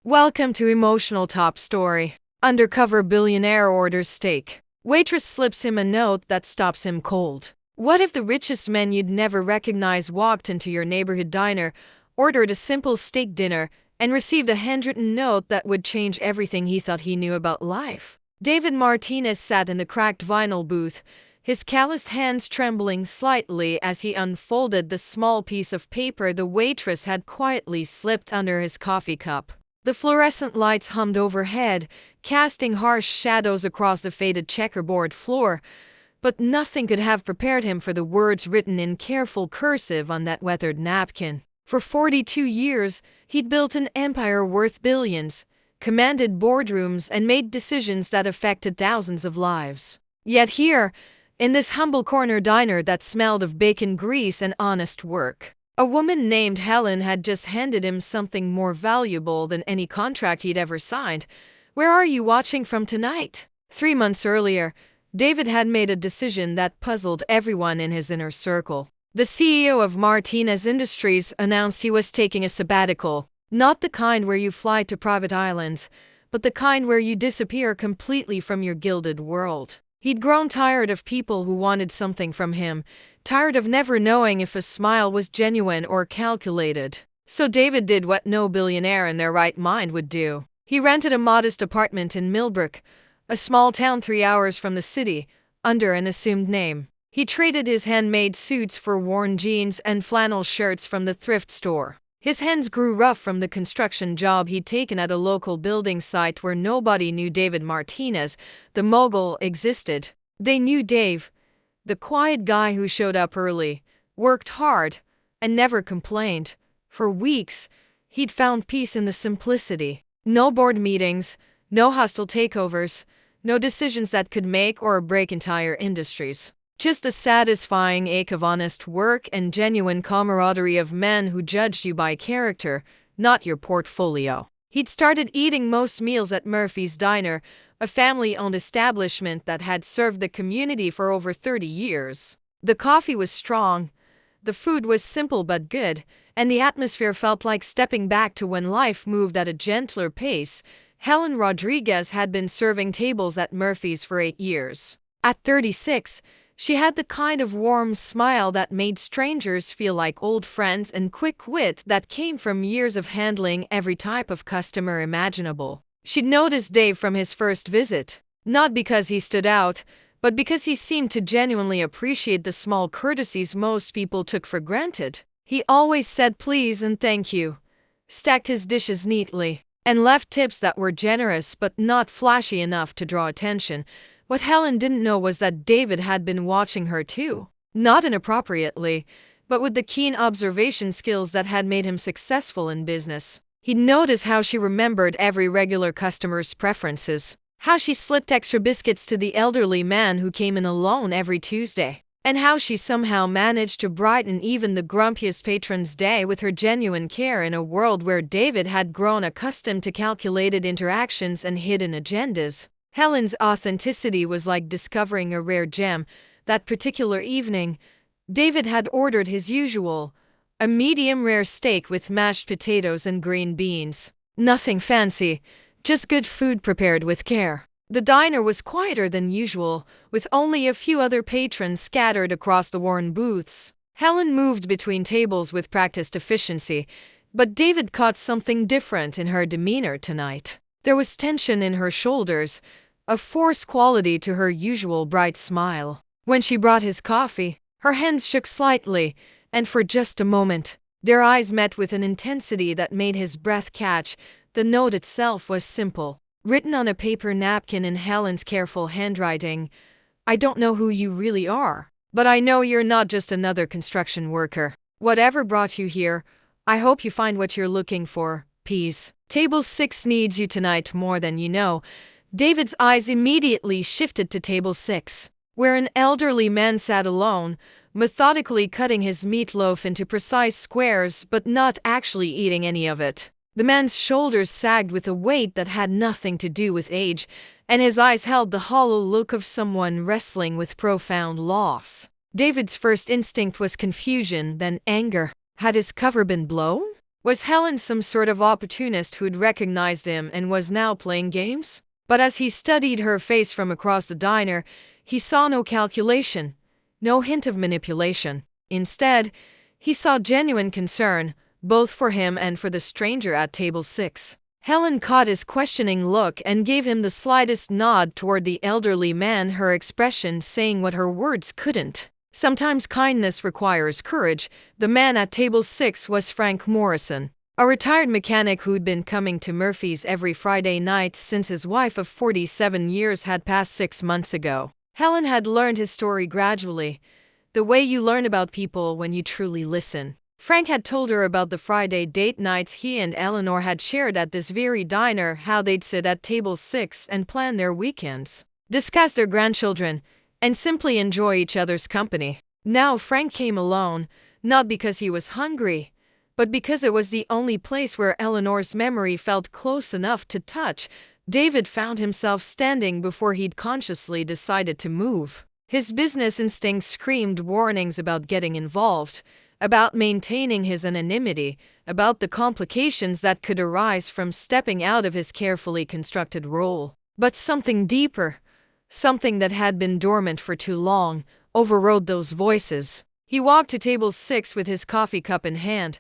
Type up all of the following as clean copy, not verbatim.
Welcome to Emotional Top Story. Undercover Billionaire orders steak. Waitress slips him a note that stops him cold. What if the richest man you'd never recognize walked into your neighborhood diner, ordered a simple steak dinner, and received a handwritten note that would change everything he thought he knew about life? David Martinez sat in the cracked vinyl booth, his calloused hands trembling slightly as he unfolded the small piece of paper the waitress had quietly slipped under his coffee cup. The fluorescent lights hummed overhead, casting harsh shadows across the faded checkerboard floor, but nothing could have prepared him for the words written in careful cursive on that weathered napkin. For 42 years, he'd built an empire worth billions, commanded boardrooms, and made decisions that affected thousands of lives. Yet here, in this humble corner diner that smelled of bacon grease and honest work, a woman named Helen had just handed him something more valuable than any contract he'd ever signed. "Where are you watching from tonight?" 3 months earlier, David had made a decision that puzzled everyone in his inner circle. The CEO of Martinez Industries announced he was taking a sabbatical, not the kind where you fly to private islands, but the kind where you disappear completely from your gilded world. He'd grown tired of people who wanted something from him, tired of never knowing if a smile was genuine or calculated. So David did what no billionaire in their right mind would do. He rented a modest apartment in Millbrook, a small town 3 hours from the city, under an assumed name. He traded his handmade suits for worn jeans and flannel shirts from the thrift store. His hands grew rough from the construction job he'd taken at a local building site where nobody knew David Martinez, the mogul, existed. They knew Dave, the quiet guy who showed up early, worked hard, and never complained. For weeks, he'd found peace in the simplicity. No board meetings, no hostile takeovers, no decisions that could make or break entire industries. Just a satisfying ache of honest work and genuine camaraderie of men who judged you by character, not your portfolio. He'd started eating most meals at Murphy's Diner, a family-owned establishment that had served the community for over 30 years. The coffee was strong, the food was simple but good, and the atmosphere felt like stepping back to when life moved at a gentler pace. Helen Rodriguez had been serving tables at Murphy's for 8 years. At 36, she had the kind of warm smile that made strangers feel like old friends and quick wit that came from years of handling every type of customer imaginable. She'd noticed Dave from his first visit, not because he stood out, but because he seemed to genuinely appreciate the small courtesies most people took for granted. He always said please and thank you, stacked his dishes neatly, and left tips that were generous but not flashy enough to draw attention. What Helen didn't know was that David had been watching her too, not inappropriately, but with the keen observation skills that had made him successful in business. He'd noticed how she remembered every regular customer's preferences, how she slipped extra biscuits to the elderly man who came in alone every Tuesday, and how she somehow managed to brighten even the grumpiest patron's day with her genuine care in a world where David had grown accustomed to calculated interactions and hidden agendas. Helen's authenticity was like discovering a rare gem. That particular evening, David had ordered his usual, a medium-rare steak with mashed potatoes and green beans. Nothing fancy, just good food prepared with care. The diner was quieter than usual, with only a few other patrons scattered across the worn booths. Helen moved between tables with practiced efficiency, but David caught something different in her demeanor tonight. There was tension in her shoulders, a forced quality to her usual bright smile. When she brought his coffee, her hands shook slightly, and for just a moment, their eyes met with an intensity that made his breath catch. The note itself was simple, written on a paper napkin in Helen's careful handwriting. "I don't know who you really are, but I know you're not just another construction worker. Whatever brought you here, I hope you find what you're looking for. Peace. Table 6 needs you tonight more than you know." David's eyes immediately shifted to table 6, where an elderly man sat alone, methodically cutting his meatloaf into precise squares but not actually eating any of it. The man's shoulders sagged with a weight that had nothing to do with age, and his eyes held the hollow look of someone wrestling with profound loss. David's first instinct was confusion, then anger. Had his cover been blown? Was Helen some sort of opportunist who'd recognized him and was now playing games? But as he studied her face from across the diner, he saw no calculation, no hint of manipulation. Instead, he saw genuine concern, both for him and for the stranger at table 6. Helen caught his questioning look and gave him the slightest nod toward the elderly man, her expression saying what her words couldn't. Sometimes kindness requires courage. The man at table 6 was Frank Morrison, a retired mechanic who'd been coming to Murphy's every Friday night since his wife of 47 years had passed 6 months ago. Helen had learned his story gradually, the way you learn about people when you truly listen. Frank had told her about the Friday date nights he and Eleanor had shared at this very diner, how they'd sit at table 6 and plan their weekends, discuss their grandchildren, and simply enjoy each other's company. Now Frank came alone, not because he was hungry, but because it was the only place where Eleanor's memory felt close enough to touch. David found himself standing before he'd consciously decided to move. His business instinct screamed warnings about getting involved, about maintaining his anonymity, about the complications that could arise from stepping out of his carefully constructed role. But something deeper, something that had been dormant for too long, overrode those voices. He walked to table 6 with his coffee cup in hand,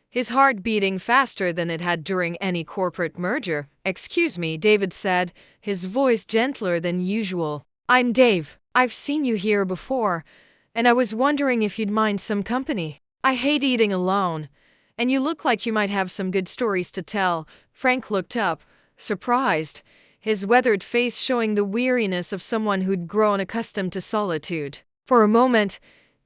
his heart beating faster than it had during any corporate merger. "Excuse me," David said, his voice gentler than usual. "I'm Dave. I've seen you here before, and I was wondering if you'd mind some company. I hate eating alone, and you look like you might have some good stories to tell." Frank looked up, surprised, his weathered face showing the weariness of someone who'd grown accustomed to solitude. For a moment,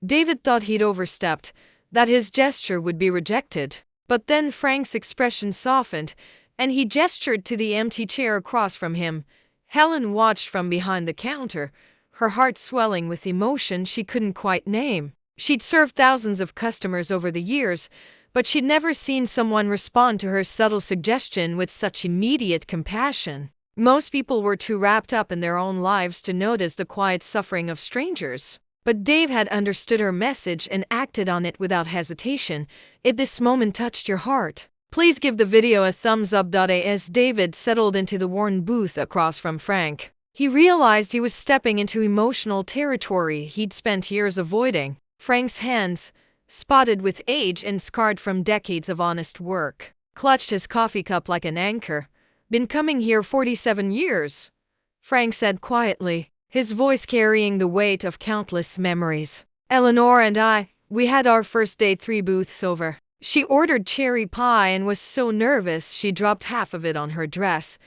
David thought he'd overstepped, that his gesture would be rejected. But then Frank's expression softened, and he gestured to the empty chair across from him. Helen watched from behind the counter, her heart swelling with emotion she couldn't quite name. She'd served thousands of customers over the years, but she'd never seen someone respond to her subtle suggestion with such immediate compassion. Most people were too wrapped up in their own lives to notice the quiet suffering of strangers. But Dave had understood her message and acted on it without hesitation. "If this moment touched your heart, please give the video a thumbs up." As David settled into the worn booth across from Frank, he realized he was stepping into emotional territory he'd spent years avoiding. Frank's hands, spotted with age and scarred from decades of honest work, clutched his coffee cup like an anchor. "Been coming here 47 years, Frank said quietly, his voice carrying the weight of countless memories. "Eleanor and we had our first date 3 booths over." She ordered cherry pie and was so nervous she dropped half of it on her dress.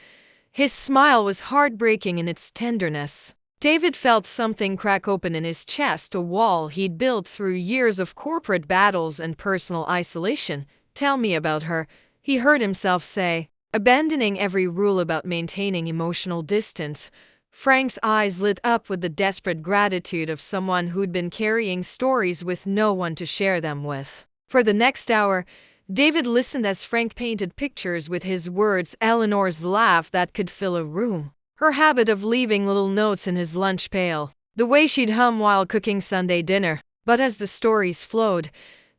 His smile was heartbreaking in its tenderness. David felt something crack open in his chest, a wall he'd built through years of corporate battles and personal isolation. "Tell me about her," he heard himself say, abandoning every rule about maintaining emotional distance. Frank's eyes lit up with the desperate gratitude of someone who'd been carrying stories with no one to share them with. For the next hour, David listened as Frank painted pictures with his words. Eleanor's laugh that could fill a room, her habit of leaving little notes in his lunch pail, the way she'd hum while cooking Sunday dinner. But as the stories flowed,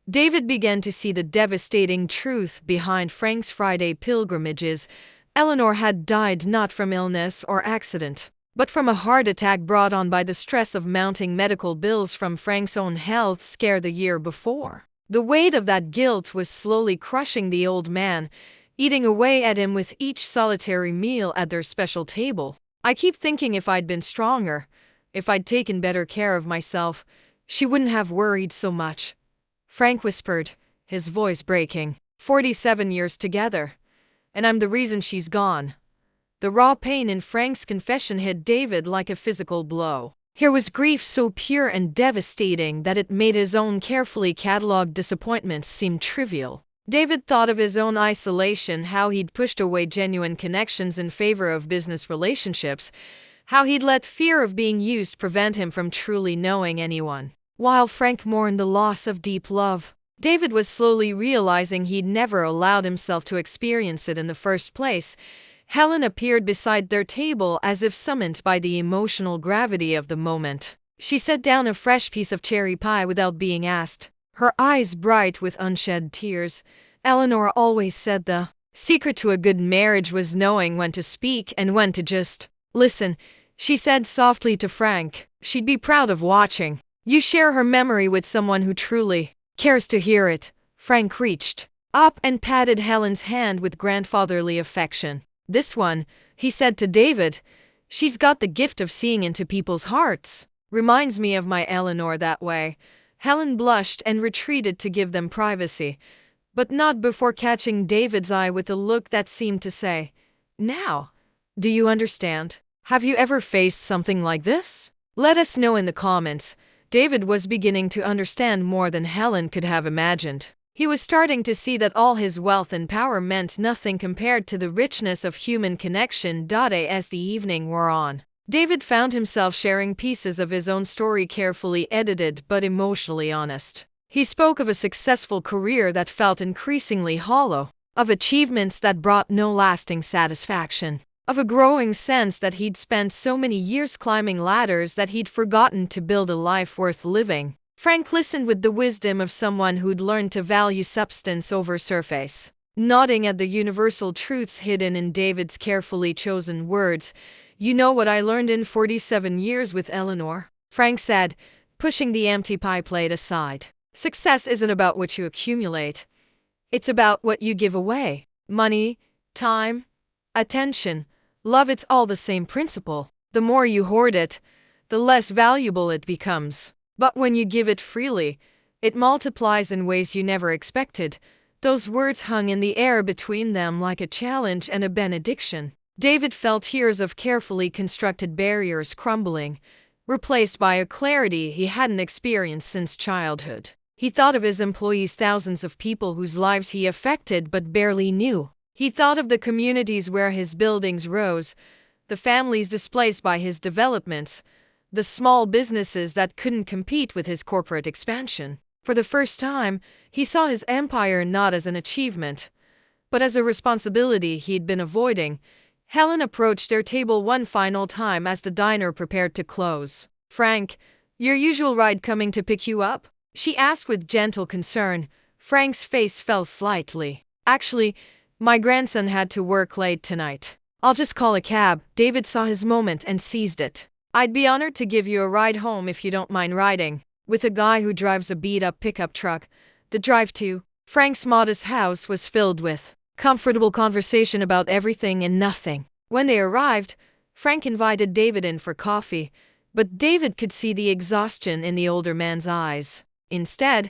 David began to see the devastating truth behind Frank's Friday pilgrimages. Eleanor had died not from illness or accident, but from a heart attack brought on by the stress of mounting medical bills from Frank's own health scare the year before. The weight of that guilt was slowly crushing the old man, eating away at him with each solitary meal at their special table. "I keep thinking if I'd been stronger, if I'd taken better care of myself, she wouldn't have worried so much," Frank whispered, his voice breaking. 47 years together, and I'm the reason she's gone." The raw pain in Frank's confession hit David like a physical blow. Here was grief so pure and devastating that it made his own carefully catalogued disappointments seem trivial. David thought of his own isolation, how he'd pushed away genuine connections in favor of business relationships, how he'd let fear of being used prevent him from truly knowing anyone. While Frank mourned the loss of deep love, David was slowly realizing he'd never allowed himself to experience it in the first place. Helen appeared beside their table as if summoned by the emotional gravity of the moment. She set down a fresh piece of cherry pie without being asked, her eyes bright with unshed tears. Eleanor always said the secret to a good marriage was knowing when to speak and when to just listen, she said softly to Frank. She'd be proud of watching you share her memory with someone who truly cares to hear it. Frank reached up and patted Helen's hand with grandfatherly affection. This one, he said to David, she's got the gift of seeing into people's hearts. Reminds me of my Eleanor that way. Helen blushed and retreated to give them privacy, but not before catching David's eye with a look that seemed to say, "Now, do you understand? Have you ever faced something like this? Let us know in the comments." David was beginning to understand more than Helen could have imagined. He was starting to see that all his wealth and power meant nothing compared to the richness of human connection. As the evening wore on, David found himself sharing pieces of his own story, carefully edited but emotionally honest. He spoke of a successful career that felt increasingly hollow, of achievements that brought no lasting satisfaction, of a growing sense that he'd spent so many years climbing ladders that he'd forgotten to build a life worth living. Frank listened with the wisdom of someone who'd learned to value substance over surface, nodding at the universal truths hidden in David's carefully chosen words. "You know what I learned in 47 years with Eleanor?" Frank said, pushing the empty pie plate aside. "Success isn't about what you accumulate. It's about what you give away. Money, time, attention, love, it's all the same principle. The more you hoard it, the less valuable it becomes. But when you give it freely, it multiplies in ways you never expected." Those words hung in the air between them like a challenge and a benediction. David felt tiers of carefully constructed barriers crumbling, replaced by a clarity he hadn't experienced since childhood. He thought of his employees, thousands of people whose lives he affected but barely knew. He thought of the communities where his buildings rose, the families displaced by his developments, the small businesses that couldn't compete with his corporate expansion. For the first time, he saw his empire not as an achievement, but as a responsibility he'd been avoiding. Helen approached their table one final time as the diner prepared to close. "Frank, your usual ride coming to pick you up?" she asked with gentle concern. Frank's face fell slightly. "Actually, my grandson had to work late tonight. I'll just call a cab." David saw his moment and seized it. "I'd be honored to give you a ride home if you don't mind riding with a guy who drives a beat-up pickup truck." The drive to Frank's modest house was filled with comfortable conversation about everything and nothing. When they arrived, Frank invited David in for coffee, but David could see the exhaustion in the older man's eyes. Instead,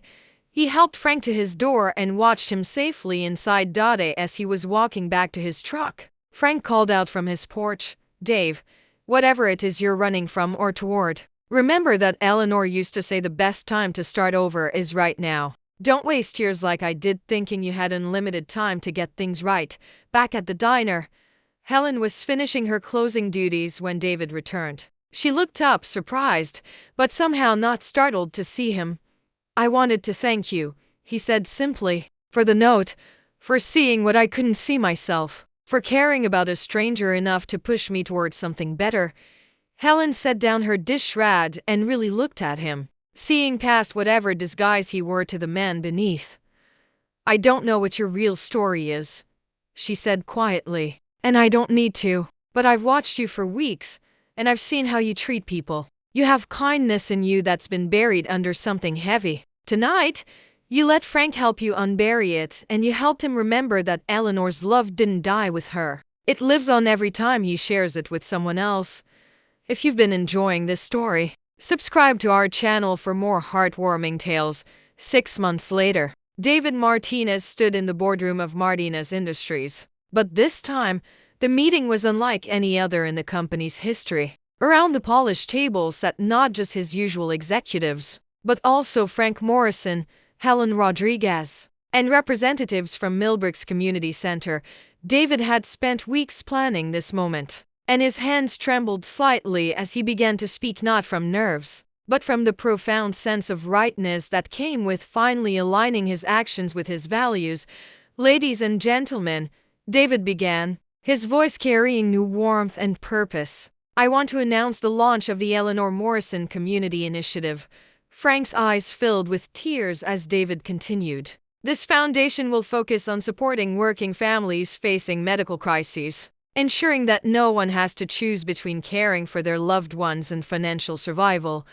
he helped Frank to his door and watched him safely inside. As he was walking back to his truck, Frank called out from his porch, "Dave, whatever it is you're running from or toward, remember that Eleanor used to say the best time to start over is right now. Don't waste years like I did thinking you had unlimited time to get things right." Back at the diner, Helen was finishing her closing duties when David returned. She looked up, surprised, but somehow not startled to see him. "I wanted to thank you," he said simply, "for the note, for seeing what I couldn't see myself, for caring about a stranger enough to push me towards something better." Helen set down her dish rag and really looked at him, seeing past whatever disguise he wore to the man beneath. "I don't know what your real story is," she said quietly, "and I don't need to, but I've watched you for weeks, and I've seen how you treat people. You have kindness in you that's been buried under something heavy. Tonight, you let Frank help you unbury it, and you helped him remember that Eleanor's love didn't die with her. It lives on every time he shares it with someone else." If you've been enjoying this story, subscribe to our channel for more heartwarming tales. 6 months later, David Martinez stood in the boardroom of Martinez Industries. But this time, the meeting was unlike any other in the company's history. Around the polished table sat not just his usual executives, but also Frank Morrison, Helen Rodriguez, and representatives from Millbrook's Community Center. David had spent weeks planning this moment, and his hands trembled slightly as he began to speak, not from nerves, but from the profound sense of rightness that came with finally aligning his actions with his values. "Ladies and gentlemen," David began, his voice carrying new warmth and purpose, "I want to announce the launch of the Eleanor Morrison Community Initiative." Frank's eyes filled with tears as David continued. This foundation will focus on supporting working families facing medical crises, ensuring that no one has to choose between caring for their loved ones and financial survival.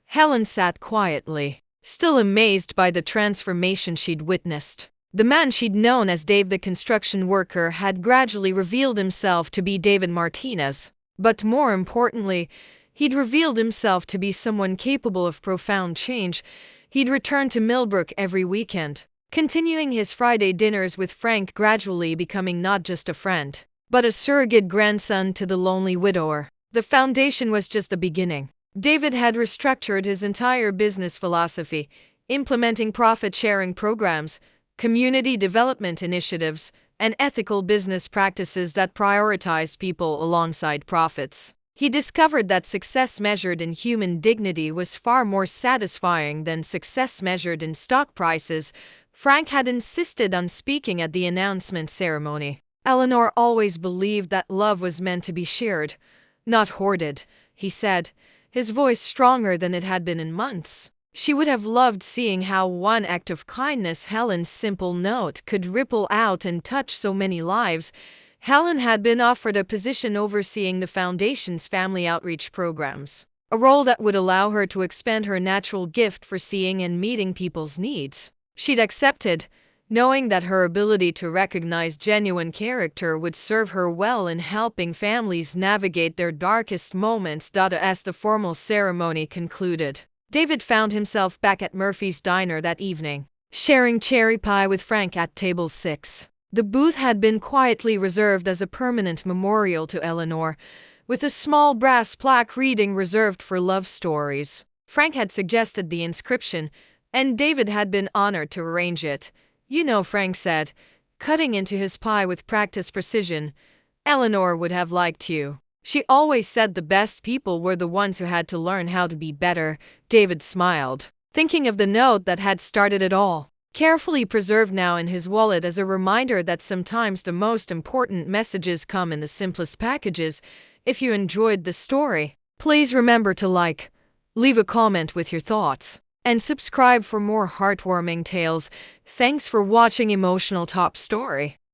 Helen sat quietly, still amazed by the transformation she'd witnessed. The man she'd known as Dave the construction worker had gradually revealed himself to be David Martinez. But more importantly, he'd revealed himself to be someone capable of profound change. He'd returned to Millbrook every weekend, continuing his Friday dinners with Frank, gradually becoming not just a friend, but a surrogate grandson to the lonely widower. The foundation was just the beginning. David had restructured his entire business philosophy, implementing profit-sharing programs, community development initiatives, and ethical business practices that prioritized people alongside profits. He discovered that success measured in human dignity was far more satisfying than success measured in stock prices. Frank had insisted on speaking at the announcement ceremony. Eleanor always believed that love was meant to be shared, not hoarded, he said, his voice stronger than it had been in months. She would have loved seeing how one act of kindness, Helen's simple note, could ripple out and touch so many lives. Helen had been offered a position overseeing the foundation's family outreach programs, a role that would allow her to expand her natural gift for seeing and meeting people's needs. She'd accepted, knowing that her ability to recognize genuine character would serve her well in helping families navigate their darkest moments. As the formal ceremony concluded, David found himself back at Murphy's Diner that evening, sharing cherry pie with Frank at table 6. The booth had been quietly reserved as a permanent memorial to Eleanor, with a small brass plaque reading "Reserved for Love Stories." Frank had suggested the inscription, and David had been honored to arrange it. "You know," Frank said, cutting into his pie with practiced precision, "Eleanor would have liked you. She always said the best people were the ones who had to learn how to be better." David smiled, thinking of the note that had started it all, carefully preserved now in his wallet as a reminder that sometimes the most important messages come in the simplest packages. If you enjoyed the story, please remember to like, leave a comment with your thoughts, and subscribe for more heartwarming tales. Thanks for watching Emotional Top Story.